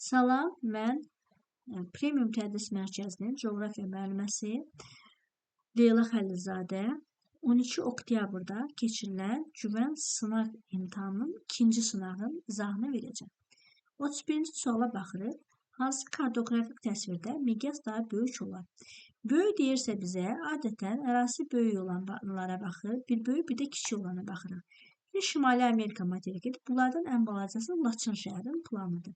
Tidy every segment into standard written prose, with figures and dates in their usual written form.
Salam, mən Premium Tədris Mərkəzinin coğrafiya müəlliməsi Leyla Xəlizadə 12 oktyabrda keçirilən güvən sınaq imtahanının ikinci sınağın izahını verəcəm. 31-ci suala baxırıq. Hansı kartografik təsvirdə miqyas daha böyük olar? Böyük deyirsə bizə, adətən ərazisi böyük olanlara baxırıq, bir böyük, bir də kiçik olana baxırıq. Şimali Amerika materikidir. Bunlardan ən balacası Laçın şəhərinin planıdır.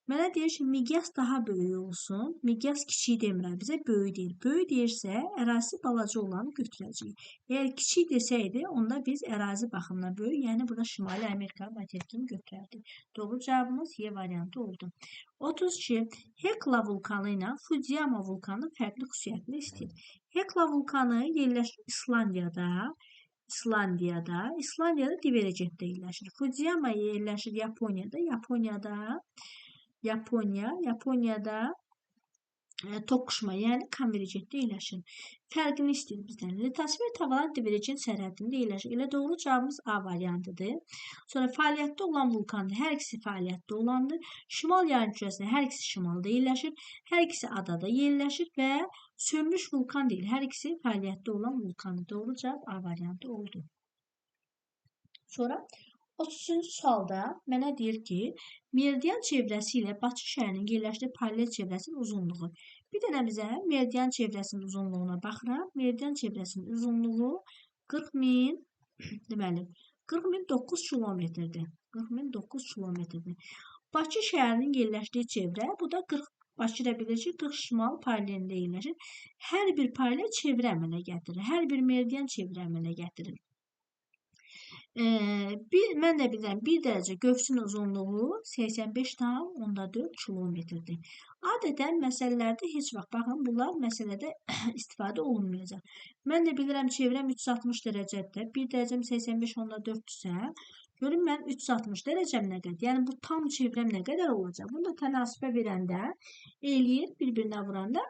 Mənə deyir ki, miqyas daha böyük olsun. Miqyas kiçik demirəm, bizə böyük deyir. Böyük deyirsə, ərazisi balaca olanı götürəcəyik. Əgər kiçik desəydi, onda biz ərazi baxımından böyük, yəni burada Şimali Amerika materikini götürərdik. Doğru cavabımız Y variantı oldu. 32. Hekla vulkanı ilə Fujiyama vulkanı fərqli xüsusiyyətini istəyir. Hekla vulkanı yerləşir İslandiyada Divergentdə yerləşir. Fujiyama yerləşir Yaponiyada Toqquşma, yəni Konvergentdə yerləşir. Fərqini istəyir bizdən. Litasfer tavalar Divergent sərhədində yerləşir. Elə doğru cavabımız A variantıdır. Sonra fəaliyyətdə olan vulkandır. Hər ikisi fəaliyyətdə olandır. Şimal yarımkürəsində hər ikisi şimalda yerləşir. Hər ikisi adada yerləşir və sönmüş vulkan deyil. Hər ikisi fəaliyyətdə olan vulkandır. Doğru cavab A variantı oldu. Sonra 33-cü sualda mənə deyir ki, meridian çevrəsi ilə Bakı şəhərinin yerləşdiyi paralel çevrəsinin uzunluğu. Bir dənə bizə meridian çevrəsinin uzunluğuna baxıram. Meridian çevrəsinin uzunluğu 40.000, deməli, 40.009 kilometrdir. 40.009 kilometrdir. Bakı şəhərinin yerləşdiyi çevrə, bu da 40. Bakı da bilir ki, 40 şimal paralelində yerləşir. Hər bir paralel çevrə əmələ gətirir. Hər bir meridian çevrə əmələ gətirir. Mən də bilirəm, 1 dərəcə qövsün uzunluğu 85,4 kilometrdir. Adətən məsələlərdə heç vaxt, baxın, bunlar məsələdə istifadə olunmayacaq. Mən də bilirəm, çevrəm 360 dərəcədir, 1 dərəcəm 85,4-dürsə, görün mən 360 dərəcəm nə qədər, yəni bu tam çevrəm nə qədər olacaq? Bunu da tənasibə verəndə eləyir, bir-birinə vuranda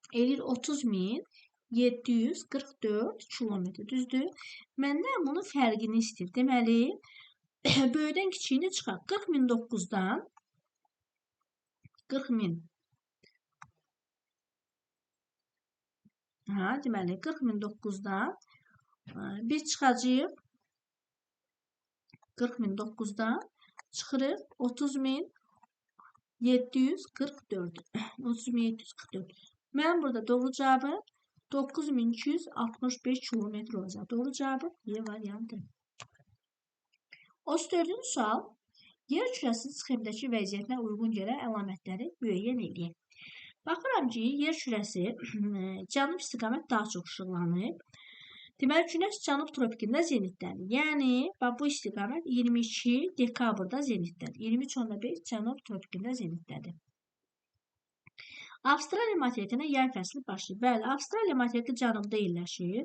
eləyir 30.744 kilometr, düzdür? Məndən bunun fərqini istəyir. Deməli, böyüdən kiçiyini çıxar. 40.009-dan 40.000. Deməli, 40.009-dan biz çıxacağıq. 40.009-dan çıxırıq 30.744. 30.744. Mənim burada doğru cavabım 9265 kilometr olacaq. Doğru cavabı Y variantı. 34-cü sual. Yer kürəsinin sxemdəki vəziyyətinə uyğun gələn əlamətləri müəyyən edin. Baxıram ki, yer kürəsi cənub istiqamət daha çox işıqlanıb. Deməli, Günəş cənub tropikində zenitdədir. Yəni, bu istiqamət 22 dekabrda zenitdədir. 23.5 cənub tropikində zenitdədir. Avstraliya materikinə yay fəsli başlayır. Bəli, Avstraliya materiki cənubda yerləşir.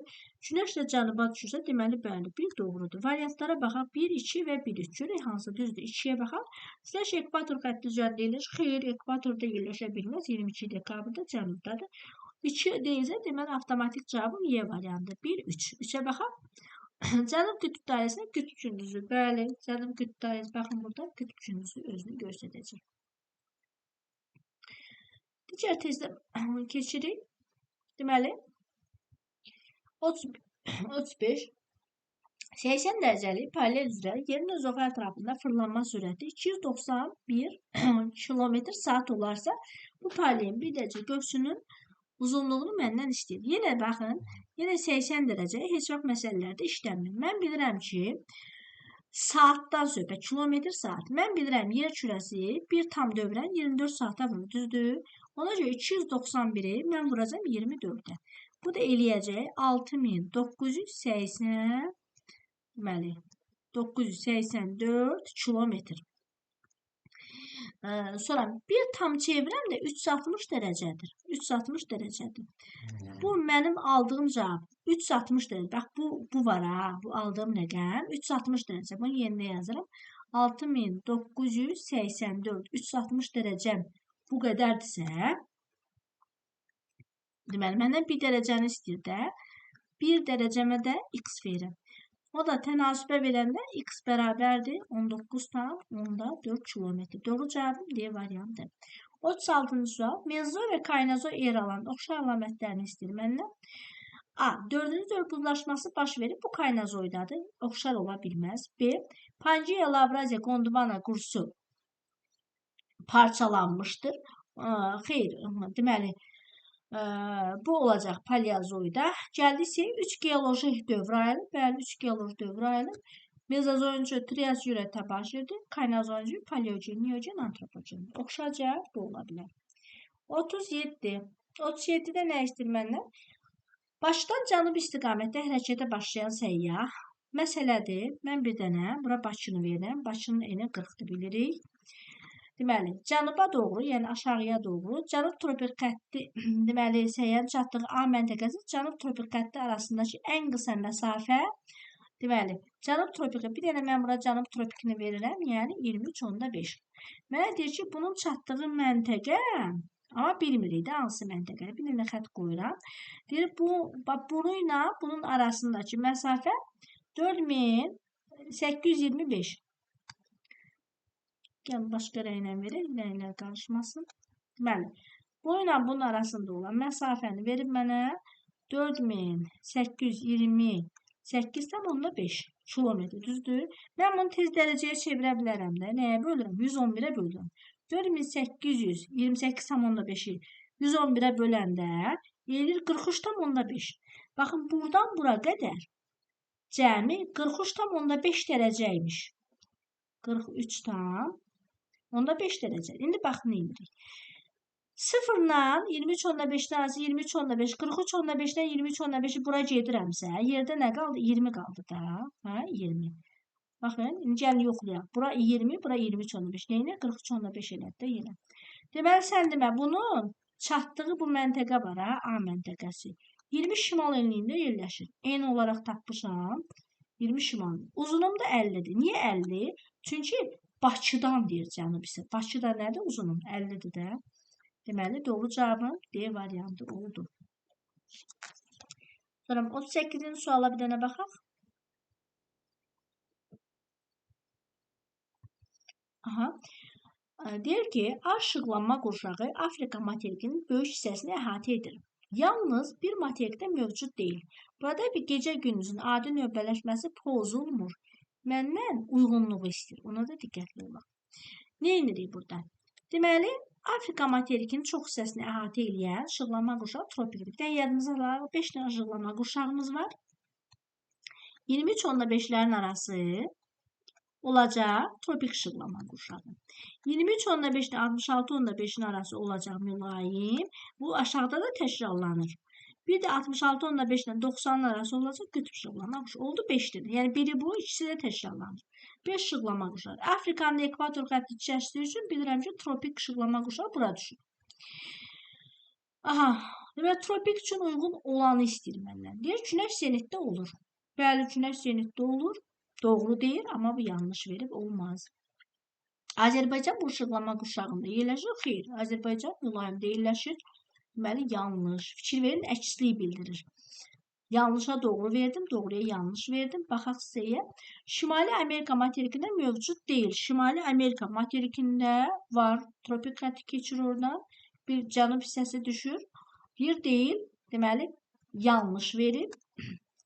Günəş də cənuba düşürsə, deməli, bəli, bir doğrudur. Variantlara baxaq, 1, 2 və 1, 3. Görək hansı düzdür? 2-yə baxaq. Slash ekvator xətti üzərində yerləşir. Xeyr, ekvatorda yerləşə bilməz. 22 dekabrda cənubdadır. 2 deyilsə, deməli, avtomatik cavabım Y variantıdır. 1, 3. 3-ə baxaq. Cənub qütb dairəsində qütb gündüzü. Bəli, cənub qütb dairəsi, baxın burada qütb gündüzü özünü göstərəcək. Digər tezdə keçirik. Deməli, 35 80 dərəcəlik paralel üzrə yerin özü ətrafında fırlanma sürəti 291 km/saat olarsa, bu paralelin bir dərəcə qövsünün uzunluğunu məndən istəyir. Yenə baxın, yenə 80 dərəcə heç vaxt məsələlərdə işləmir. Mən bilirəm ki, saatdan söhbət, kilometr saat. Mən bilirəm, yer kürəsi bir tam dövrən 24 saata vurur, düzdür? Ona görə 291-i mən vuracam 24-ə. Bu da eləyəcək 6980, deməli, 984 kilometr. Sonra bir tam çevrəm də 360 dərəcədir. 360 dərəcədir. Bu mənim aldığım cavab. 360 dərəcə. Bax, bu var ha. Bu aldığım rəqəm 360 dərəcə. Bunu yerinə yazıram. 6984. 360 dərəcəm bu qədərdirsə, deməli, məndən 1 dərəcəni istəyir də, 1 dərəcəmə də x verirəm. O da tənasübə verəndə x bərabərdir 19,4 kilometr. Doğru cavabım D variantı. 36-cı sual. Menzol və kaynazol yer alan oxşar əlamətlərini istəyir məndən. A. 4-cü dörd baş verib, bu kaynazoidadır. Oxşar ola bilməz. B. Pangea, Lavrazia, Gondwana qursu parçalanmışdır. Xeyr, deməli, bu olacaq paleozoida. Gəldisə 3 geoloji dövr ayrılıb. Bəli, 3 geoloji dövr ayrılıb. Mezozoikin trias jürətə baş verdi. Kaynazoikin paleogen, neogen, antropogen. Oxşar cavab bu ola bilər. 37. 37-də nə istəyir məndən? Başdan cənub istiqamətdə hərəkətə başlayan səyyah məsələdir. Mən bir dənə bura Bakını verirəm. Bakının eni 40-dır bilirik. Deməli, cənuba doğru, yəni aşağıya doğru cənub tropik xətti, deməli, səyyahın çatdığı A məntəqəsi cənub tropik xətti arasındakı ən qısa məsafə, deməli, cənub tropiki, bir dənə mən bura cənub tropikini verirəm, yəni 23,5. Mənə deyir ki, bunun çatdığı məntəqə, amma bilmirik də hansı məntəqə, bir dənə xətt qoyuram. Deyir, bunu ilə bunun arasındakı məsafə 4825. Gəlin başqa rənglə verək, rənglər qarışmasın. Deməli, bu ilə bunun arasında olan məsafəni verib mənə 4828,5 kilometr, düzdür? Mən bunu tez dərəcəyə çevirə bilərəm də. Nəyə bölürəm? 111-ə bölürəm. 4828,5-i 111-ə böləndə eləyir 43,5. Baxın, buradan bura qədər cəmi 43,5 dərəcəymiş. 43,5 dərəcə. İndi baxın, neyimirik? 0-dan 23,5-dən arası 23,5, 43,5-dən 23,5-i bura gedirəmsə, yerdə nə qaldı? 20 qaldı da. 20. Baxın, indi gəlin yoxlayaq. Bura 20, bura 23,5. Neyinə? 43,5 elədi də yenə. Deməli, sən demə, bunun çatdığı bu məntəqə var, A məntəqəsi. 20 şimal enliyində yerləşir. Eyni olaraq tapmışam. 20 şimal. Uzunum da 50-dir. Niyə 50? Çünki Bakıdan deyir cənub isə. Bakıda nədir? Uzunum 50-dir də. Deməli, doğru cavabım D variantı oldu. Sonra 38-ci suala bir dənə baxaq. Deyir ki, aşıqlanma qurşağı Afrika materikinin böyük hissəsini əhatə edir. Yalnız bir materikdə mövcud deyil. Burada bir gecə-gündüzün adi növbələşməsi pozulmur. Məndən uyğunluğu istəyir. Ona da diqqətli olaq. Nə edirik burada? Deməli, Afrika materikinin çox hissəsini əhatə edən işıqlanma qurşağı tropikdir. Bir də yadınıza alaq, 5 dənə işıqlanma qurşağımız var. 23,5-lərin arası olacaq tropik işıqlanma qurşağı. 23,5-lə 66,5-in arası olacaq mülayim. Bu aşağıda da təkrarlanır. Bir də 66,5-lə 90-ın arası olacaq qütb işıqlanma qurşağı. Oldu 5 dənə. Yəni biri bu, ikisi də təkrarlanır. 5 işıqlanma qurşağı. Afrikanın ekvator xətti çəkdiyi üçün bilirəm ki, tropik işıqlanma qurşağı bura düşür. Deməli, tropik üçün uyğun olanı istəyir məndən. Deyir, günəş zenitdə olur. Bəli, günəş zenitdə olur. Doğru deyir, amma bu yanlış verib olmaz. Azərbaycan bu işıqlanma qurşağında yerləşir. Xeyr, Azərbaycan mülayimdə yerləşir. Deməli, yanlış. Fikir verin, əksliyi bildirir. Yanlışa doğru verdim, doğruya yanlış verdim. Baxaq sizəyə. Şimali Amerika materikində mövcud deyil. Şimali Amerika materikində var. Tropik xətti keçir oradan. Bir cənub hissəsi düşür. Bir deyil. Deməli, yanlış verib.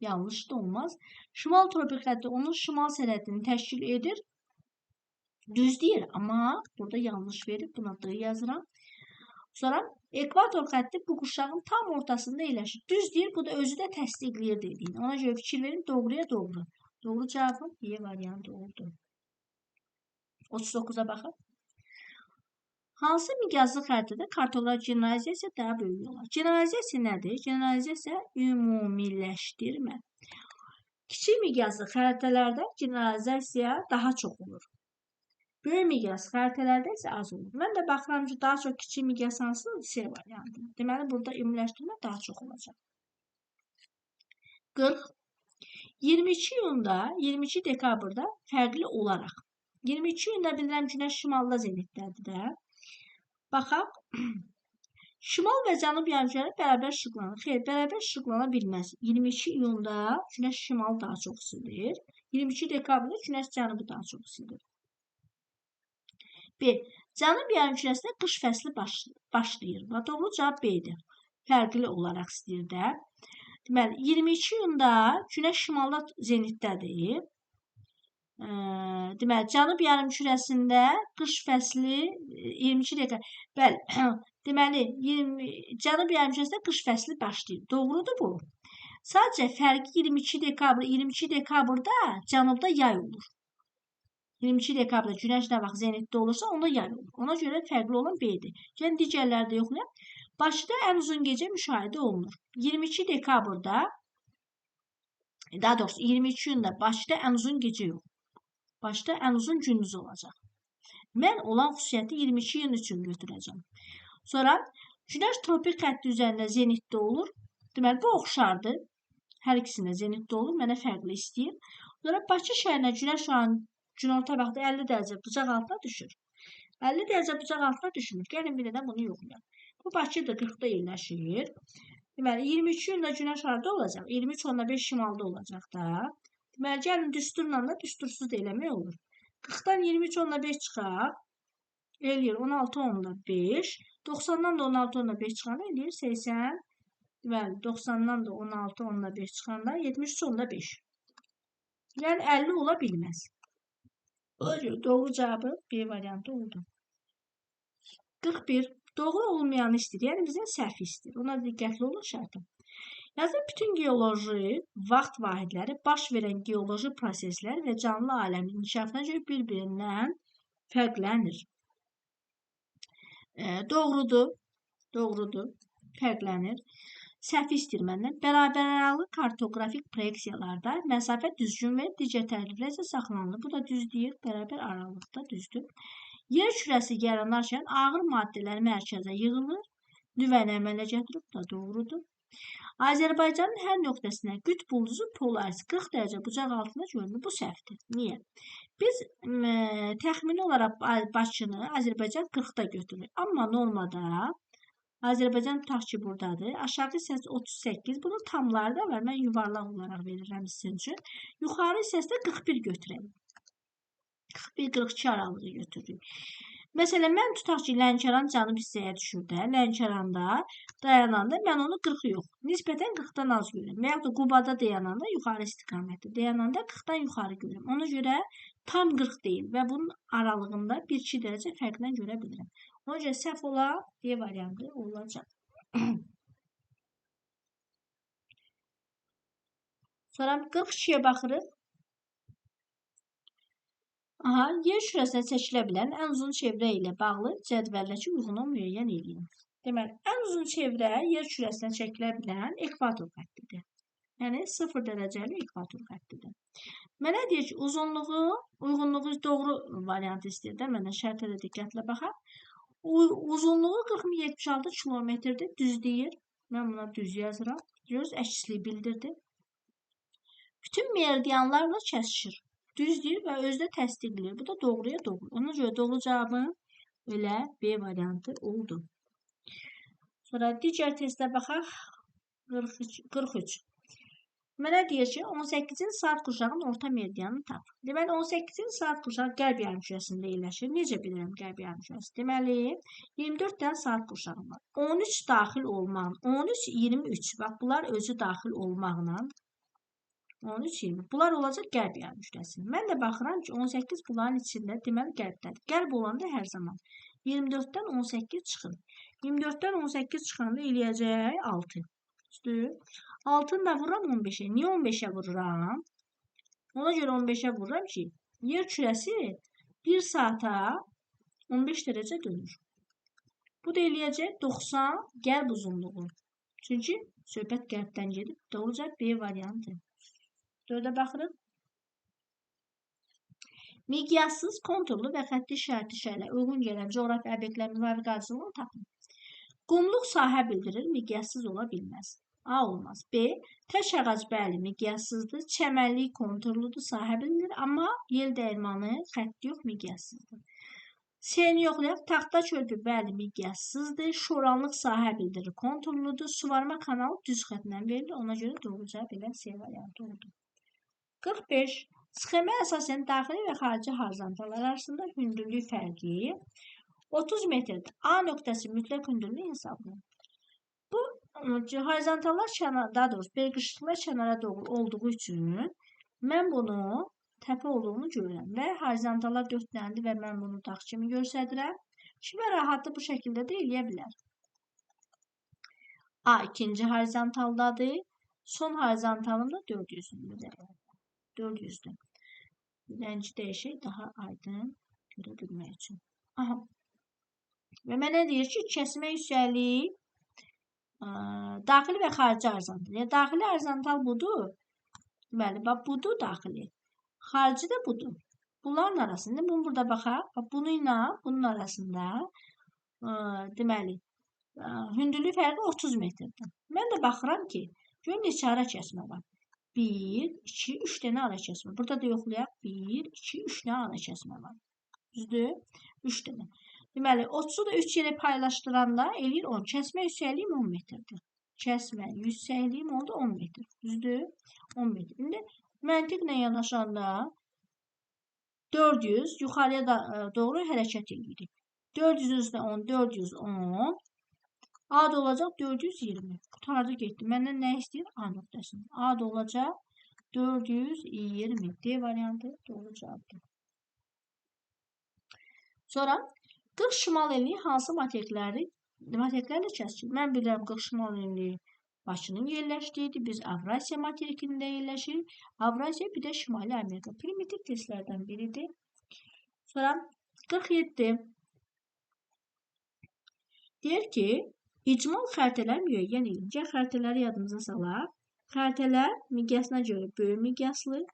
Yanlış da olmaz. Şimal tropik xətti onun şimal sərhədini təşkil edir. Düz deyir, amma burada yanlış verib. Buna D yazıram. Sonra ekvator xətti bu qurşağın tam ortasında yerləşir. Düz deyir, bu da özü də təsdiqləyir dediyin. Ona görə fikir verin, doğruya doğru. Doğru cavabım Y variantı oldu. 39-a baxın. Hansı miqyaslı xəritədə kartoqraf generalizasiya daha böyük olar? Generalizasiya nədir? Generalizasiya ümumiləşdirmə. Kiçik miqyaslı xəritələrdə generalizasiya daha çox olur. Böyük miqyaslı xəritələrdə isə az olur. Mən də baxıram ki, daha çox kiçik miqyas hansıdır? C variantı. Deməli, burada ümumiləşdirmə daha çox olacaq. 40. 22 iyunda, 22 dekabrda fərqli olaraq. 22 iyunda bilirəm günəş şimalda zenitdədir də. Baxaq. Şimal və cənub yarımkürələri bərabər işıqlanır. Xeyr, bərabər işıqlana bilməz. 22 iyunda Günəş şimalı daha çox isidir. 22 dekabrda Günəş cənubu daha çox isidir. B. Cənub yarımkürəsində qış fəsli başlayır. Və doğru cavab B-dir. Fərqli olaraq istəyir də. Deməli, 22 iyunda Günəş şimalda zenitdədir. Deməli, cənub yarımkürəsində qış fəsli 22 dekabr. Bəli, deməli, cənub yarımkürəsində qış fəsli başlayır. Doğrudur bu. Sadəcə fərqi 22 dekabr. 22 dekabrda cənubda yay olur. 22 dekabrda Günəş nə vaxt zenitdə olursa, onda yay olur. Ona görə fərqli olan B-dir. Yəni, digərlərdə yoxlayaq. Bakıda ən uzun gecə müşahidə olunur. 22 dekabrda, daha doğrusu 22 iyunda Bakıda ən uzun gecə yox. Başda ən uzun gündüz olacaq. Mən olan xüsusiyyəti 22 iyun üçün götürəcəm. Sonra Günəş tropik xətti üzərində zenitdə olur. Deməli, bu oxşardır. Hər ikisində zenitdə olur. Mənə fərqli istəyir. Sonra Bakı şəhərinə Günəş günorta vaxtı 50 dərəcə bucaq altına düşür. 50 dərəcə bucaq altına düşmür. Gəlin bir də bunu yoxlayaq. Bu Bakıda 40-da yerləşir. Deməli, 22 iyunda Günəş harada olacaq? 23.5 şimalda olacaq da. Deməli, gəlin düsturla da düstursuz da eləmək olur. 40-dan 23.5 çıxaq. Eləyir 16.5. 90-dan da 16.5 çıxanda eləyir 80. Deməli, 90-dan da 16.5 çıxanda 73.5. Yəni, 50 ola bilməz. Doğru cavabı B variantı oldu. 41. Doğru olmayanı istəyir. Yəni, bizdən səhv istəyir. Ona diqqətli olun şərtə. Yazın, bütün geoloji vaxt vahidləri baş verən geoloji proseslər və canlı aləmin inkişafına görə bir-birindən fərqlənir. Doğrudur, fərqlənir. Səhv istəyir məndən. Bərabəraralı kartografik proyeksiyalarda məsafə düzgün və digər tərkiblər isə saxlanılır. Bu da düz deyil, bərabər aralıqda düzdür. Yer kürəsi yaranarkən ağır maddələr mərkəzə yığılır. Nüvəni əmələ gətirib, bu da doğrudur. Azərbaycanın hər nöqtəsində qütb ulduzu polaris 40 dərəcə bucaq altında görünür. Bu səhvdir. Niyə? Biz təxmini olaraq Bakını Azərbaycan 40-da götürürük. Amma normada Azərbaycan tutaq ki, buradadır. Aşağı hissəsi 38. Bunun tamları da var. Mən yuvarlaq olaraq verirəm sizin üçün. Yuxarı hissəsi də 41 götürək. 41-42 aralığı götürürük. Məsələn, mən tutaq ki, Lənkəran cənub hissəyə düşür də. Lənkəranda dayananda mən onu 40 yox. Nisbətən 40-dan az görürəm. Və yaxud da Qubada dayananda yuxarı istiqamətdə. Dayananda 40-dan yuxarı görürəm. Ona görə tam 40 deyil və bunun aralığında 1-2 dərəcə fərqlə görə bilirəm. Ona görə səhv olan D variantı olacaq. Sonra 42-yə baxırıq. Yer kürəsinə çəkilə bilən ən uzun çevrə ilə bağlı cədvəldəki uyğunu müəyyən edin. Deməli, ən uzun çevrə yer kürəsinə çəkilə bilən ekvator xəttidir. Yəni 0 dərəcəli ekvator xəttidir. Mənə deyir ki, uyğunluğu doğru variantı istəyir də, mənə şərtə də diqqətlə baxaq. Uzunluğu 4076 kilometrdir, düz deyir. Mən buna düz yazıram. Görürüz, əksliyi bildirdi. Bütün meridianlarla kəsişir. Düz deyir və özdə təsdiqləyir. Bu da doğruya doğru. Ona görə doğru cavabın elə B variantı oldu. Sonra digər testə baxaq. 43. Mənə deyir ki, 18-ci saat qurşağının orta meridianını tap. Deməli, 18-ci saat qurşağı qərb yarımkürəsində yerləşir. Necə bilirəm qərb yarımkürəsi? Deməli, 24 dənə saat qurşağı var. 13 daxil olmaqla, 13, 23. Bax, bunlar özü daxil olmaqla 13-20. Bunlar olacaq qərb yarımkürəsi. Mən də baxıram ki, 18 bunların içində deməli qərbdədir. Qərb olanda hər zaman 24-dən 18 çıxır. 24-dən 18 çıxanda eləyəcək 6. Düzdür? 6-nı da vururam 15-ə. Niyə 15-ə vururam? Ona görə 15-ə vururam ki, yer kürəsi 1 saata 15 dərəcə dönür. Bu da eləyəcək 90 qərb uzunluğu. Çünki söhbət qərbdən gedib. Doğruca B variantı. 4-ə baxırıq. Miqyassız, konturlu və xətti işarəti şeylə uyğun gələn coğrafi obyektlərin müvafiq ardıcılığını tapın. Qumluq sahə bildirir, miqyassız ola bilməz. A olmaz. B. Təş ağac bəli, miqyassızdır. Çəmənlik konturludur, sahə bildirir. Amma yel dəyirmanı xətti yox, miqyassızdır. S-ni yoxlayaq. Taxta çölpü bəli miqyassızdır. Şoranlıq sahə bildirir. Konturludur. Suvarma kanalı düz xətlə verilir. Ona görə doğru cavab elə C variantı oldu. 45. Sxemə əsasən daxili və xarici horizontallar arasında hündürlük fərqi 30 metrdir. A nöqtəsi mütləq hündürlük hesablanır. Bu horizontallar kənara, daha doğrusu belqışıqlar kənara doğru olduğu üçün mən bunu təpə olduğunu görürəm və horizontallar 4 dənədir və mən bunu dağ kimi göstərirəm. Şimdi rahatlı bu şəkildə də eləyə bilər. A ikinci horizontaldadır. Son horizontalım da 400'dür. 400'dür. Rəngi dəyişək daha aydın görə bilmək üçün. Aha. Və mənə deyir ki, kəsmə yüksəkliyi daxili və xarici horizontal. Yəni daxili horizontal budur. Deməli, bax budur daxili. Xarici də budur. Bunların arasında, bunu burada baxaq. Bunu ilə bunun arasında deməli, hündürlük fərqi 30 metrdir. Mən də baxıram ki, gör neçə ara kəsmə var. 1, 2, 3 dənə ara kəsmə. Burada da yoxlayaq. 1, 2, 3 dənə ara kəsmə var. Düzdür? 3 dənə. Deməli, 30'u da 3 yerə paylaşdıranda eləyir 10. Kəsmə yüksəkliyim 10 metrdir. Kəsmə yüksəkliyim oldu 10 metr. Düzdür? 10 metr. İndi məntiqlə yanaşanda 400 yuxarıya da doğru hərəkət edirik. 400'ün üstünə 10, 410. A da olacaq 420. Qutardı getdi. Məndən nə istəyir? A nöqtəsini. A da olacaq 420. D variantı doğru cavabdır. Sonra 40 şimal enliyi hansı materiklərlə kəskin? Mən bilirəm 40 şimal enliyi Bakının yerləşdiyidir. Biz Avrasiya materikində yerləşirik. Avrasiya bir də Şimali Amerika. Primitiv testlərdən biridir. Sonra 47. Deyir ki, icmal xəritələr müəyyən edilir. Gəl xəritələri yadımıza salaq. Xəritələr miqyasına görə böyük miqyaslı,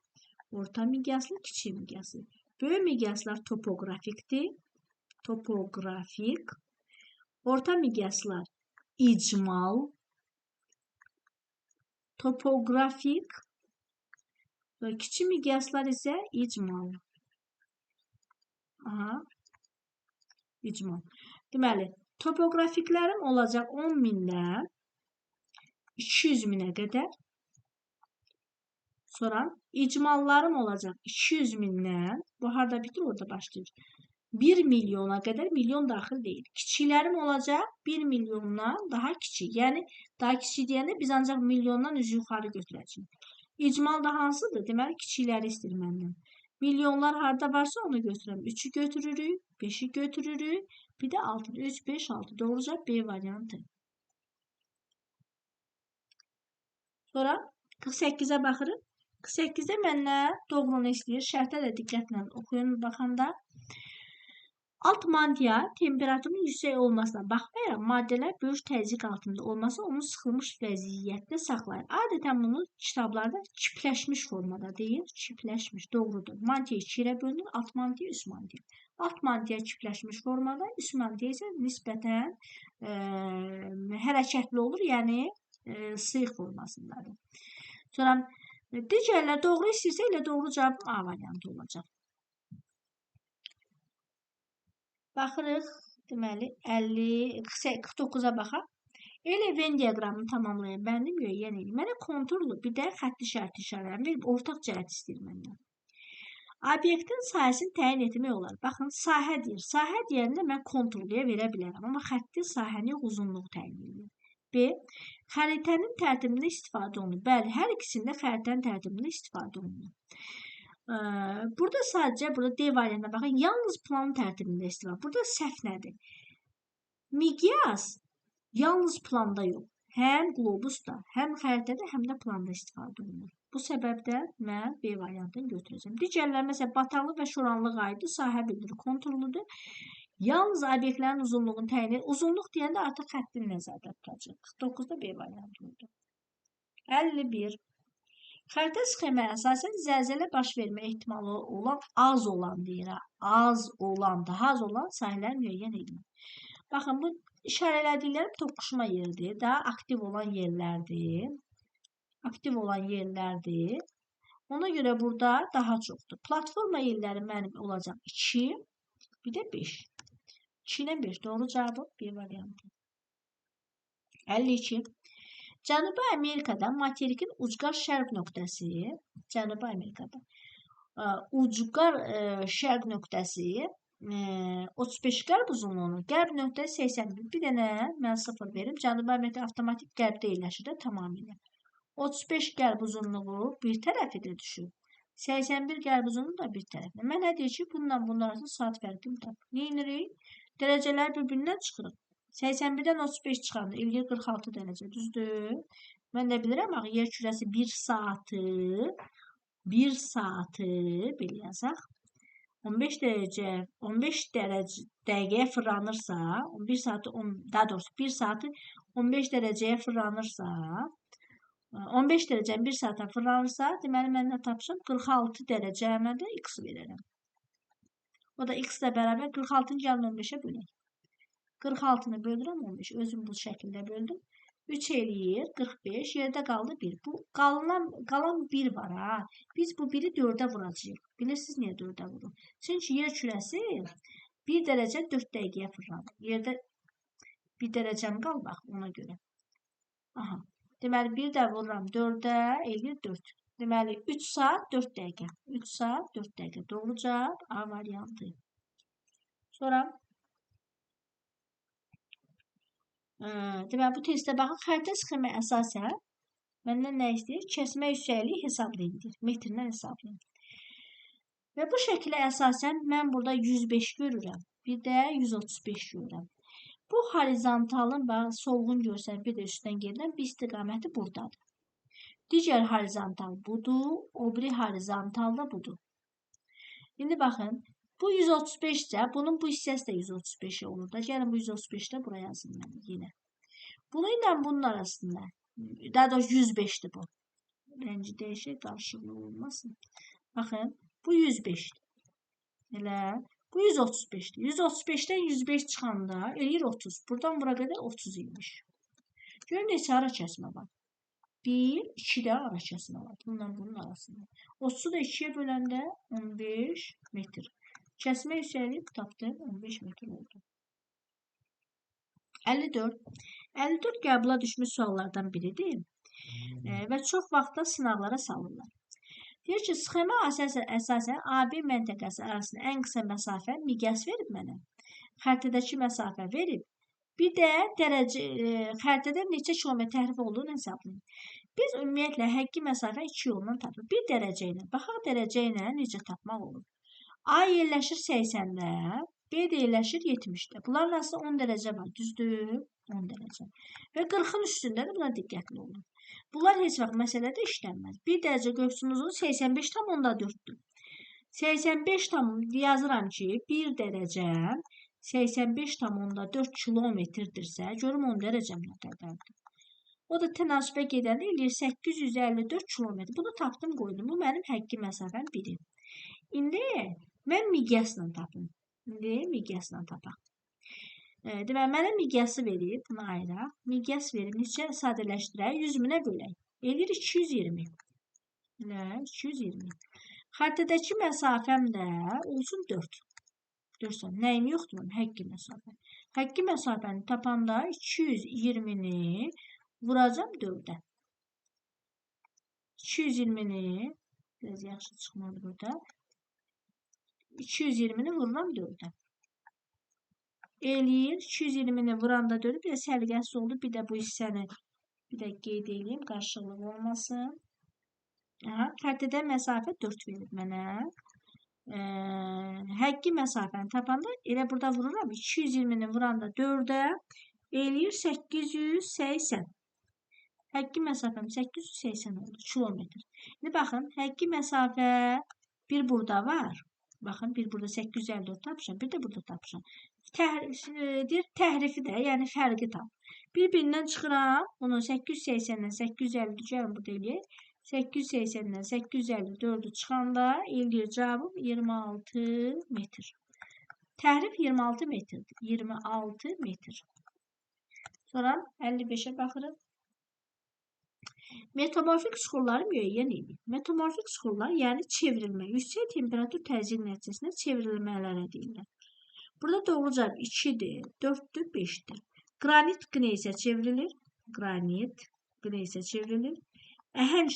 orta miqyaslı, kiçik miqyaslı. Böyük miqyaslar topoqrafikdir. Topografik. Orta miqyaslar icmal. Topografik. Və kiçik miqyaslar isə icmal. Aha. İcmal. Deməli, topografiklərim olacaq 10.000-dən 200.000-ə qədər. Sonra icmallarım olacaq 200.000-dən, bu harada bitir, orada başlayır. 1 milyona qədər, milyon daxil deyil. Kiçiklərim olacaq 1 milyondan daha kiçik. Yəni, daha kiçik deyəndə biz ancaq milyondan üzü yuxarı götürəcəyik. İcmal da hansıdır? Deməli, kiçikləri istəyir məndən. Milyonlar harada varsa onu götürürəm. 3'ü götürürük, 5'i götürürük, bir də 6'ı. 3, 5, 6. Doğru cavab B variantı. Sonra 48'ə baxırıq. 48'də məndən doğrunu istəyir. Şərtə də diqqətlə oxuyun baxanda. Alt mantia temperaturun yüksək olmasına baxmayaraq maddələr böyük təzyiq altında olması onu sıxılmış vəziyyətdə saxlayır. Adətən bunu kitablarda çipləşmiş formada deyir. Çipləşmiş, doğrudur. Mantia 2 yerə bölünür. Alt mantia, üst mantia. Alt mantia çipləşmiş formada, üst mantia isə nisbətən hərəkətli olur, yəni sıyıq formasındadır. Sonra digərlər doğru istəyirsə elə doğru cavabın A variantı olacaq. Baxırıq, deməli 49'a baxaq. Elə Venn diaqramını tamamlayan bəndi müəyyən edin. Mənə konturlu bir də xətti şərti işarələrini verib ortaq cəhət istəyir məndən. Obyektin sahəsini təyin etmək olar. Baxın, sahə deyir. Sahə deyəndə mən konturluya verə bilərəm, amma xətti sahəni yox, uzunluğu təyin edir. B. Xəritənin tərtibində istifadə olunur. Bəli, hər ikisində xəritənin tərtibində istifadə olunur. Burada sadəcə, burada D variantına baxın, yalnız plan tərtibində istifadə. Burada səhv nədir? Miqyas yalnız planda yox. Həm qlobusda, həm xəritədə, həm də planda istifadə olunur. Bu səbəbdən mən B variantını götürəcəm. Digərlər, məsələn, bataqlıq və şoranlıq aiddir, sahə bildirir, konturludur. Yalnız obyektlərin uzunluğunu təyin edir. Uzunluq deyəndə artıq xəttin nəzərdə tutacaq. 49'da B variantı oldu. 51. Xəritə sxemə əsasən zəlzələ baş vermə ehtimalı olan az olan deyir. Az olan, daha az olan sahələr müəyyən edilir. Baxın, bu işarələdiklərim toqquşma yeridir. Daha aktiv olan yerlərdir. Aktiv olan yerlərdir. Ona görə burada daha çoxdur. Platforma yerləri mənim olacaq 2, bir də 5. 2'nin 5 doğru cevabı bir variantı. 52. Cənubi Amerikada materikin ucqar şərq nöqtəsi, Cənubi Amerikada ucqar şərq nöqtəsi 35 qərb uzunluğunu, qərb nöqtəsi 81. Bir dənə mən 0 verim. Cənubi Amerika avtomatik qərbdə yerləşir də tamamilə. 35 qərb uzunluğu bir tərəfidir düşür. 81 qərb uzunluğu da bir tərəfidir. Mən nə deyir ki, bundan arasında saat fərqini tap. Neyinirik? Dərəcələr bir-birindən çıxırıq. 81-dən 35 çıxanda eləyir 46 dərəcə, düzdür? Mən də bilirəm, yer kürəsi 1 saatı belə yazaq. 15 dəqiqəyə fırlanırsa, 1 saatı, daha doğrusu 1 saatı 15 dərəcəyə fırlanırsa, 15 dərəcəni 1 saata fırlanırsa, deməli mən nə tapmışam? 46 dərəcəmə də x verərəm. O da x ilə bərabər 46-nı gəlin 15-ə bölək. 46-nı bölürəm 15. Özüm bu şəkildə böldüm. 3 eləyir 45. Yerdə qaldı 1. Bu qalan 1 var ha. Biz bu 1-i 4-ə vuracağıq. Bilirsiniz niyə 4-ə vurur? Çünki yer kürəsi 1 dərəcə 4 dəqiqəyə fırlanır. Yerdə 1 dərəcəm qal bax ona görə. Aha. Deməli 1 də vururam 4-ə eləyir 4. Deməli 3 saat 4 dəqiqə. 3 saat 4 dəqiqə. Doğru cavab A variantı. Sonra deməli, bu testdə baxın, xəritə sxemə əsasən məndən nə istəyir? Kəsmə yüksəkliyi hesablayın. Metrdən hesablayın. Və bu şəkilə əsasən mən burada 105 görürəm. Bir də 135 görürəm. Bu horizontalın solğun görsən, bir də üstdən gedən bir istiqaməti buradadır. Digər horizontal budur, o biri horizontal da budur. İndi baxın, bu 135-də, bunun bu hissəsi də 135 olur da. Gəlin bu 135-də buraya yazın mən yenə. Bununla bunun arasında, daha doğrusu 105'dir bu. Rənci dəyişək, qarışıqlıq olmasın. Baxın, bu 105'dir. Elə, bu 135'dir. 135'dən 105 çıxanda eləyir 30. Buradan bura qədər 30 imiş. Görün neçə ara kəsmə var. 1, 2 də ara kəsmə var. Bunun arasında. 30'u da 2'yə böləndə 15 metr. Kəsmə yüksəkliyi tapdım 15 metr oldu. 54. 54 qəbula düşmüş suallardan biridir. Və çox vaxtda sınavlara salırlar. Deyir ki, sxemə əsasən AB məntəqəsi arasında ən qısa məsafə miqyas verib mənə. Xəritədəki məsafə verib. Bir də xəritədə neçə kilometr təhrif olduğunu hesablayın. Biz ümumiyyətlə həqqi məsafə 2 yolla tapırıq. Bir dərəcə ilə. Baxaq dərəcə ilə necə tapmaq olur. A yerləşir 80-də, B də yerləşir 70-də. Bunların arasında 10 dərəcə var, düzdür? 10 dərəcə. Və 40-ın üstündə də buna diqqətli olun. Bunlar heç vaxt məsələdə işlənməz. Bir dərəcə qövsünün uzunluğu 85,4-dür. 85 tam yazıram ki, bir dərəcə 85,4 kilometrdirsə, görüm 10 dərəcəm nə qədərdir. O da tənasübə gedəndə eləyir 854 kilometr. Bunu tapdım, qoydum. Bu mənim həqqi məsafəm biri. İndi mən miqyasla tapım. Tapaq. Deməli, mənə miqyası verib, bunu ayıraq. Miqyas verib, neçə sadələşdirək, 100.000-ə bölək. Eləyir 220. 220. Xəritədəki məsafəm də olsun 4. 4 nəyim yoxdur mənim? Həqqi məsafə. Həqqi məsafəni tapanda 220-ni vuracam 4-ə. 220-ni, biraz yaxşı çıxmadı burada. 220-ni vururam 4-ə. Eləyir, 220-ni vuranda 4-ə, bir də səliqəsiz oldu. Bir də bu hissəni bir də qeyd edeyim, qarşılıq olmasın. Xəritədə məsafə 4 verib mənə. Həqqi məsafəni tapanda elə burada vururam. 220-ni vuranda 4-ə eləyir 880. Həqqi məsafəm 880 oldu, kilometr. İndi baxın, həqqi məsafə bir burada var. Baxın, bir burada 854 tapmışam, bir də burada tapmışam. Təhrifi də, yəni fərqi tap. Bir-birindən çıxıram, bunu 880-dən 854 gəlin burada eləyək. 880-dən 854-ü çıxanda eləyir cavabım 26 metr. Təhrif 26 metrdir. 26 metr. Sonra 55-ə baxırıq. Metamorfik suxurları müəyyən edir. Metamorfik suxurlar, yəni çevrilmə, yüksək temperatur təzyiq nəticəsində çevrilmələrə deyirlər. Burada doğru cavab 2'dir, 4'dür, 5'dir. Qranit qneysə çevrilir. Qranit qneysə çevrilir. Əhəng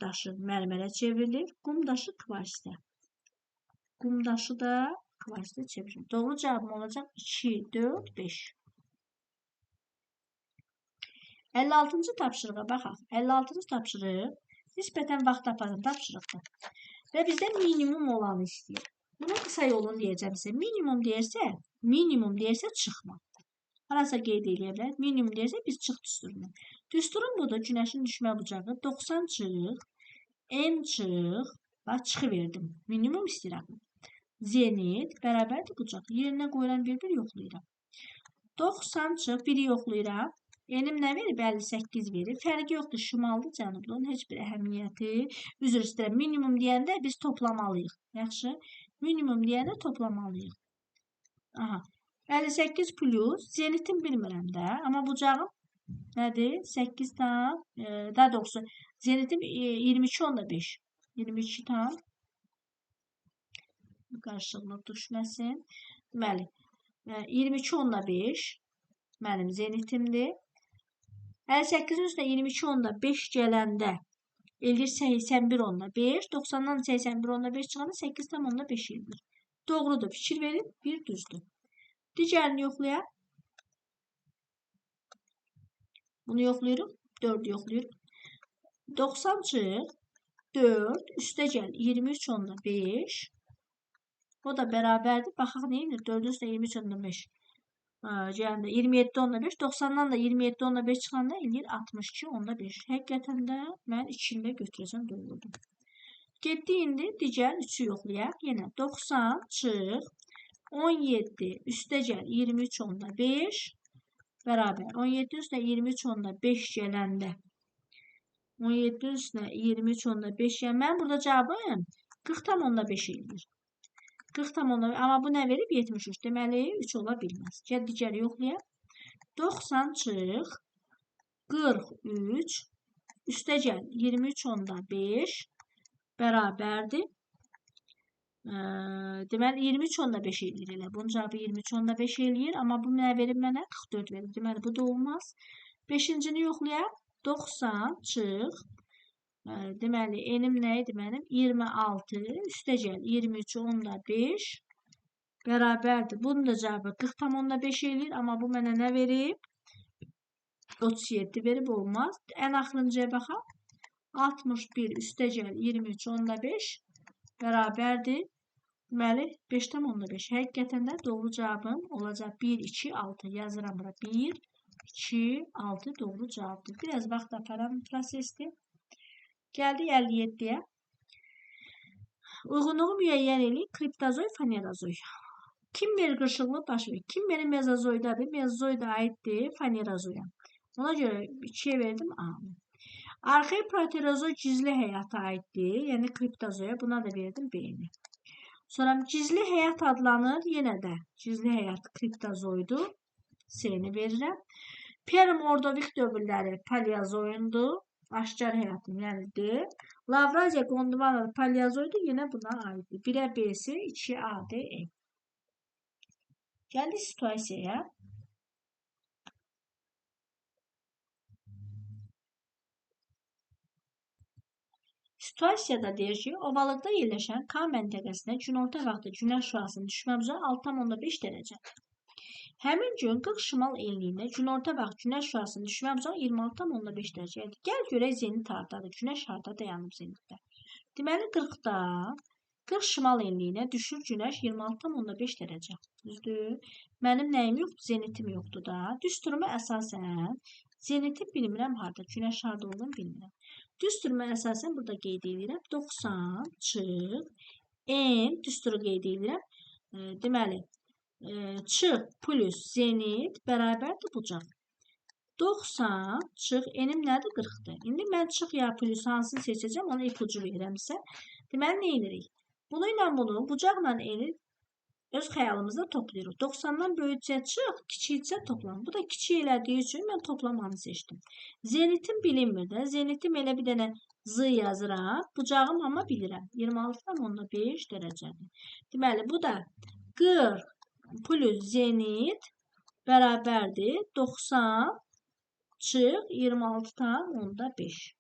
daşı mərmərə çevrilir. Qum daşı kvarsitə. Qum daşı da kvarsitə çevrilir. Doğru cavabım olacaq 2, 4, 5. 56-cı tapşırığa baxaq. 56-cı tapşırıq nisbətən vaxt aparan tapşırıqdır. Və bizdə minimum olanı istəyir. Bunun qısa yolunu deyəcəm sizə. Minimum deyərsə çıxma. Harasa qeyd edə bilər. Minimum deyərsə biz çıx düsturunu. Düsturun budur. Günəşin düşmə bucağı 90 çıx, n çıx, bax çıxı verdim. Minimum istəyirəm. Zenit bərabərdir bucaq. Yerinə qoyulan bir yoxlayıram. 90 çıx, 1'i yoxlayıram. N'im nə verir? 58 verir. Fərqi yoxdur. Şimaldır, cənubdur. Onun heç bir əhəmiyyəti. Üzr istəyirəm. Minimum deyəndə biz toplamalıyıq. Yaxşı. Minimum deyəndə toplamalıyıq. Aha. 58 plus. Zenitin bilmirəm də. Amma bucağım nədir? 8 tam. Daha doğrusu zenitim 22,5. 22 tam. Qarşılıq düşməsin. Deməli. 22,5 mənim zenitimdir. 58'in üstüne 22,5 gələndə eləyir 81,5. 90'dan 81,5 çıxanda 8,5 eləyir. Doğrudur. Fikir verin. Bir düzdür. Digərini yoxlayaq. Bunu yoxlayırıq. 4'ü yoxlayırıq. 90 çıx. 4 üstə gəl 23,5. O da bərabərdir. Baxaq neyindir? 4'ün üstüne 23,5. Yəni 27,5. 90'dan da 27,5 çıxanda eləyir 62,5. Həqiqətən də mən içində götürəcəm doğrudur. Getdi indi digər 3'ü yoxlayaq. Yenə 90 çıx 17 üstə gəl 23,5 bərabər. 17'nin üstünə 23,5 gələndə 17'nin üstünə 23,5 yəni mən burada cavabım 40,5 eləyir. 40,5 amma bu nə verib? 73. Deməli 3 ola bilməz. Gəl digəri yoxlayaq. 90 çıx 43 üstə gəl 23,5 bərabərdir. Deməli 23,5 eləyir elə. Bunun cavabı 23,5 eləyir. Amma bu nə verib mənə? 44 verib. Deməli bu da olmaz. 5-cini yoxlayaq. 90 çıx. Deməli enim nə idi mənim? 26 üstə gəl 23,5 bərabərdir. Bunun da cavabı 40,5 eləyir. Amma bu mənə nə verib? 37 verib olmaz. Ən axırıncıya baxaq. 61 üstə gəl 23,5 bərabərdir. Deməli 5,5. Həqiqətən də doğru cavabım olacaq 1, 2, 6. Yazıram bura. 1, 2, 6 doğru cavabdır. Biraz vaxt aparan prosesdir. Gəldik 57'yə. Uyğunluğu müəyyən eləyib kriptozoy, fanerazoy. Kimmer qırışıqlı baş verir. Kimmerin mezozoidadır. Mezozoida aiddir fanerazoya. Ona görə 2'yə verdim A. Arxeyi proterozoy gizli həyata aiddir. Yəni kriptozoya. Buna da verdim B-ni. Sonra gizli həyat adlanır. Yenə də gizli həyat kriptozoydur. C-ni verirəm. Perm ordovik dövrləri paleozoyundur. Aşkar həyatım, yəni D. Lavraziya Gondvanalı paleozoydur. Yenə buna aiddir. 1'ə B-si, 2'yə A, D, E. Gəldik situasiyaya. Situasiyada deyir ki, ovalıqda yerləşən K məntəqəsinə günorta vaxtı günəş şüasının düşmə bucağı 6,5 dərəcə. Həmin gün 40 şimal enliyində günorta vaxt günəş şüasının düşmə bucağı 26,5 dərəcə. Gəl görək zenit hardadır. Günəş harda dayanıb zenitdə. Deməli 40'da 40 şimal enliyinə düşür günəş 26,5 dərəcə. Düzdür? Mənim nəyim yoxdur? Zenitim yoxdur da. Düsturuma əsasən zeniti bilmirəm harda. Günəş harda olduğunu bilmirəm. Düsturuma əsasən burada qeyd edirəm. 90 çıx n düsturu qeyd edirəm. Deməli çıx plus zenit bərabərdir bucaq. 90 çıx enim nədir? 40'dır. İndi mən çıx ya plus hansını seçəcəm, ona ipucu verirəm sizə. Deməli nə edirik? Bunu ilə bunu bucaqla eni öz xəyalımızda toplayırıq. 90'dan böyükcə çıx, kiçikcə toplam. Bu da kiçik elədiyi üçün mən toplamanı seçdim. Zenitim bilinmir də. Zenitim elə bir dənə Z yazıram. Bucağım amma bilirəm. 26,5 dərəcədir. Deməli, bu da 40 plus zenit bərabərdir 90 çıx 26,5.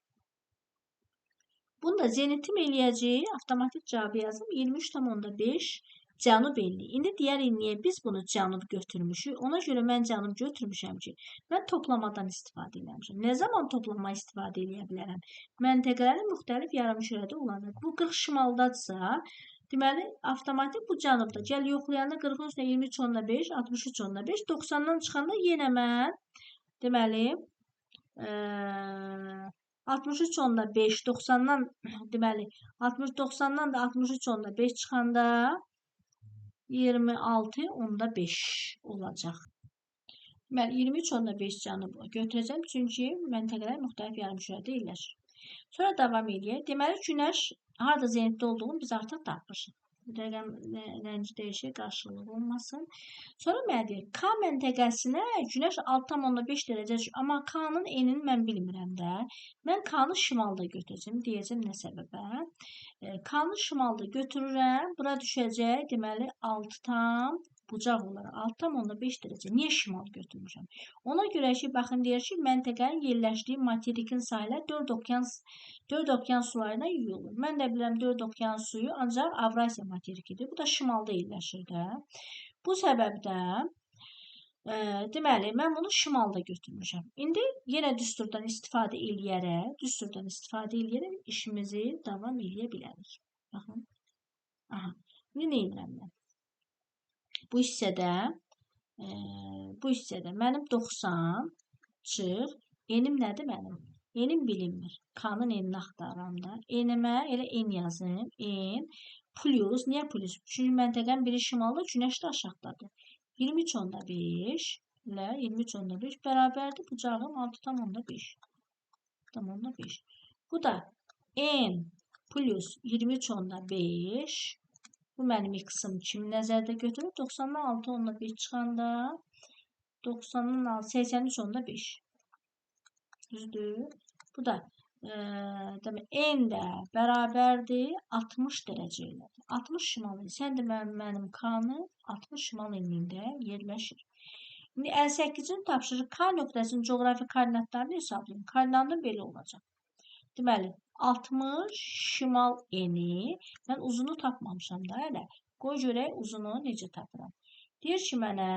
Bunu da zenitim eləyəcək. Avtomatik cavabı yazım. 23,5 cənub elli. İndi deyərik niyə biz bunu cənub götürmüşük? Ona görə mən cənub götürmüşəm ki, mən toplamadan istifadə eləmişəm. Nə zaman toplama istifadə eləyə bilərəm? Məntəqələrin müxtəlif yarımkürədə olanlar. Bu 40 şimaldadırsa, deməli, avtomatik bu cənubda. Gəl yoxlayanda 40-ın üstünə 23,5, 63,5, 90-dan çıxanda yenə mən, deməli, 63,5, 90-dan, deməli, 90-dan da 63,5 çıxanda 26,5 olacaq. Deməli, 23,5 cənubu götürəcəm, çünki məntəqələr müxtəlif yarımkürədə yerləşir. Sonra davam edək. Deməli, günəş harada zenitdə olduğunu biz artıq tapmışıq. Rəqəm rəngi dəyişir, qarşılığı olmasın. Sonra mənə deyir, K məntəqəsinə günəş 6,5 dərəcə düşür. Amma K-nın enini mən bilmirəm də. Mən K-nı şimalda götürəcəm. Deyəcəm nə səbəbə? K-nı şimalda götürürəm. Bura düşəcək. Deməli, 6 tam bucaq olaraq 6,5 dərəcə. Niyə şimal götürmüşəm? Ona görə ki, baxın, deyir ki, məntəqənin yerləşdiyi materikin sahələr 4 okyan sularına yuyulur. Mən də bilirəm 4 okyan suyu ancaq Avrasiya materikidir. Bu da şimalda yerləşir də. Bu səbəbdən deməli, mən bunu şimalda götürmüşəm. İndi yenə düsturdan istifadə eləyərək işimizi davam eləyə bilərik. Baxın. Aha. İndi nə edirəm mən? Bu hissədə mənim 90 çıx. Enim nədir mənim? Enim bilinmir. K-nın enini axtarıram da. Enimə elə en yazım. En plus. Niyə plus? Çünki məntəqənin biri şimalda, günəş də aşağıdadır. 23,5 ilə 23,5 bərabərdir. Bucağım 6,5. 6,5. Bu da en plus 23,5. Bu mənim x-ım kimi nəzərdə götürür. 90-dan 6,5 çıxanda 90-dan 83,5. Düzdür. Bu da n də bərabərdir 60 dərəcə ilə. 60 şimal enli. Sən də mənim K-nı 60 şimal enliyində yerləşir. İndi 58-ci tapşırıq K nöqtəsinin coğrafi koordinatlarını hesablayın. Koordinatı belə olacaq. Deməli, 60 şimal eni. Mən uzunu tapmamışam da hələ. Qoy görək uzunu necə tapıram. Deyir ki, mənə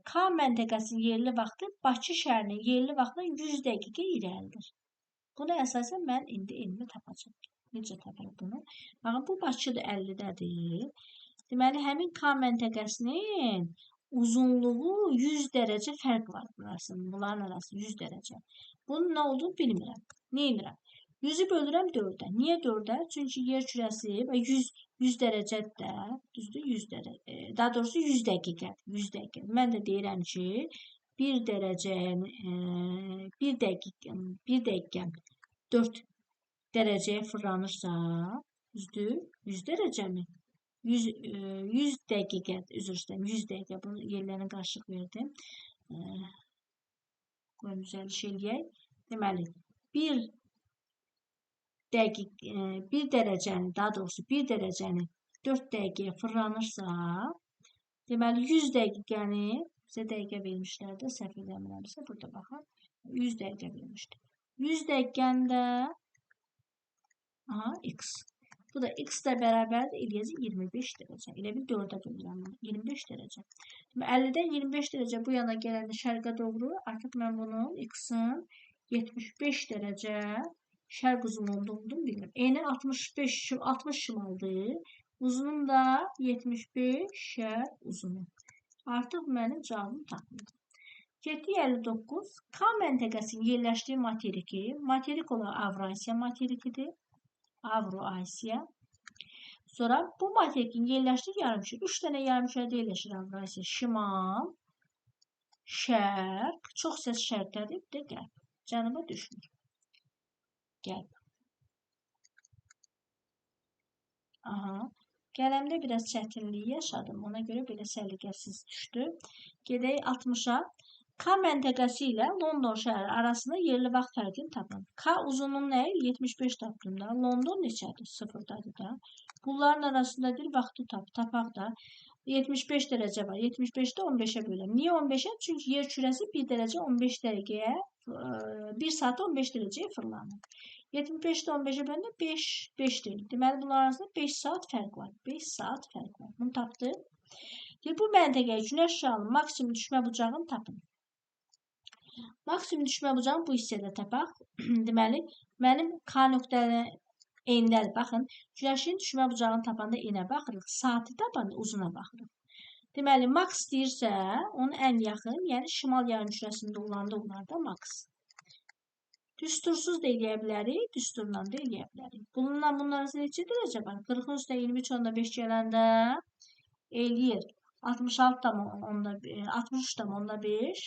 K məntəqəsinin yerli vaxtı Bakı şəhərinin yerli vaxtına 100 dəqiqə irəlidir. Buna əsasən mən indi enini tapacağam. Necə tapırıq bunu? Baxın, bu Bakıdır 50-dədir. Deməli, həmin K məntəqəsinin uzunluğu 100 dərəcə fərq var bunların arasında 100 dərəcə. Bunun nə olduğunu bilmirəm. Nə edirəm? 100-ü bölürəm 4-ə. Niyə 4-ə? Çünki yer kürəsi 100 dərəcədir də. Düzdür? 100 dərəcə. Daha doğrusu 100 dəqiqədir. 100 dəqiqə. Mən də deyirəm ki, 1 dəqiqəm 4 dərəcəyə fırlanırsa, düzdür? 100 dərəcəmi? 100 dəqiqə, üzr istəyirəm, 100 dəqiqə. Bunu yerlərinə qarşılıq verdim. Qoyun düzəliş eləyək. Deməli, 1 dərəcəni, daha doğrusu 1 dərəcəni 4 dəqiqəyə fırlanırsa, deməli 100 dəqiqəni, bizə dəqiqə vermişlər də, səhv eləmirəmsə, burada baxın, 100 dəqiqə vermişdir. 100 dəqiqəni də x. Bu da x də bərabərdir, eləyəcək 25 dərəcə. Elə bil 4-ə bölürəm, 25 dərəcə. 50-dən 25 dərəcə bu yana gələndə şərqə doğru, artıq mən bunun x-in 75 dərəcə şərq uzunluğunda olduğunu bilirəm. Eni 60 şimaldır. Uzunum da 75 şərq uzunu. Artıq mənim cavabım tapıldı. 759. K məntəqəsinin yerləşdiyi materik olaraq Avrasiya materikidir. Avroasiya. Sonra bu materikin yerləşdiyi yarımkürə. 3 dənə yarımkürədə yerləşir Avrasiya. Şimal, şərq, çox səs şərqdədir, bir də qərb. Cənuba düşmür. Qərb. Qələmdə biraz çətinlik yaşadım. Ona görə belə səliqəsiz düşdü. Gedək 60-a. K məntəqəsi ilə London şəhəri arasında yerli vaxt fərqini tapın. K uzunluğu nə? 75 tapdım da. London neçədir? 0-dadır da. Bunların arasındadır vaxtı tapaq da. 75 dərəcə var. 75-də 15-ə böləm. Niyə 15-ə? Çünki yer kürəsi 1 dərəcə 15 dəqiqəyə 1 saat 15 dərəcəyə fırlanır. 75-də 15-ə böləndə 5 deyil. Deməli bunlar arasında 5 saat fərq var. 5 saat fərq var. Bunu tapdıq. Bu məntəqəyə günəş şüalarının maksimum düşmə bucağını tapın. Maksimum düşmə bucağı bu hissədə tapaq. Deməli, mənim K nöqtəli enindədir. Baxın, günəşin düşmə bucağını tapanda enə baxırıq. Saati tapanda uzuna baxırıq. Deməli, max deyirsə, onun ən yaxın, yəni şimal yarımkürəsində olanda olar da max. Düstursuz da eləyə bilərik, düsturla da eləyə bilərik. Bununla bunun arasında neçə dərəcə var? 40-ın üstə 23.5 gələndə eləyir 63.5.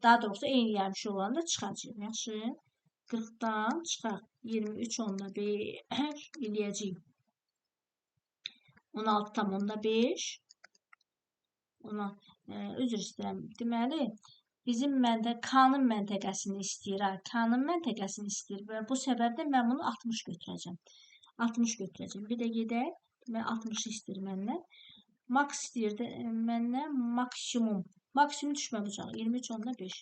Daha doğrusu eyni yarımçı olanda çıxacaq. Yaxşı. 40-dan çıxaq. 23.5 eləyəcəyik. 16.5. Üzr istəyirəm. Deməli, bizim K-nın məntəqəsini istəyir. K-nın məntəqəsini istəyir. Və bu səbəbdən mən bunu 60 götürəcəm. 60 götürəcəm. Bir də gedək. Deməli, 60 istəyir məndən. Max istəyirdi məndən maksimum. Maksimum düşmə bucağı 23.5.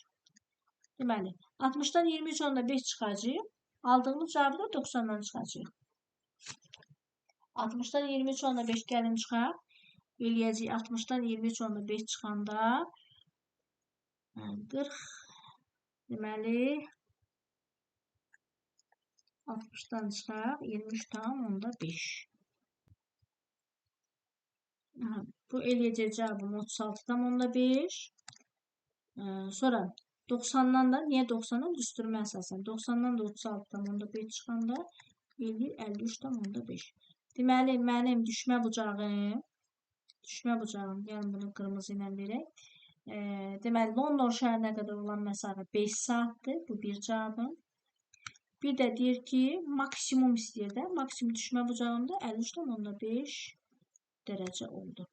Deməli, 60-dan 23.5 çıxacaq. Aldığımız cavabı da 90-dan çıxacaq. 60-dan 23.5 gəlin çıxaq. Eləyəcək 60-dan 23.5 çıxanda 40. Deməli, 60-dan çıxaq 23.5. Bu eləyəcək cavabım 36.5. Sonra 90-dan da, niyə 90-dan? Düsturma əsasən. 90-dan da 36.5 çıxanda eləyir 53.5. Deməli, mənim düşmə bucağım, yəni bunu qırmızı ilə verək. Deməli, London şəhərinə qədər olan məsafə 5 saatdır. Bu bir cavabım. Bir də deyir ki, maksimum istəyir də. Maksimum düşmə bucağımda 53.5 dərəcə oldu.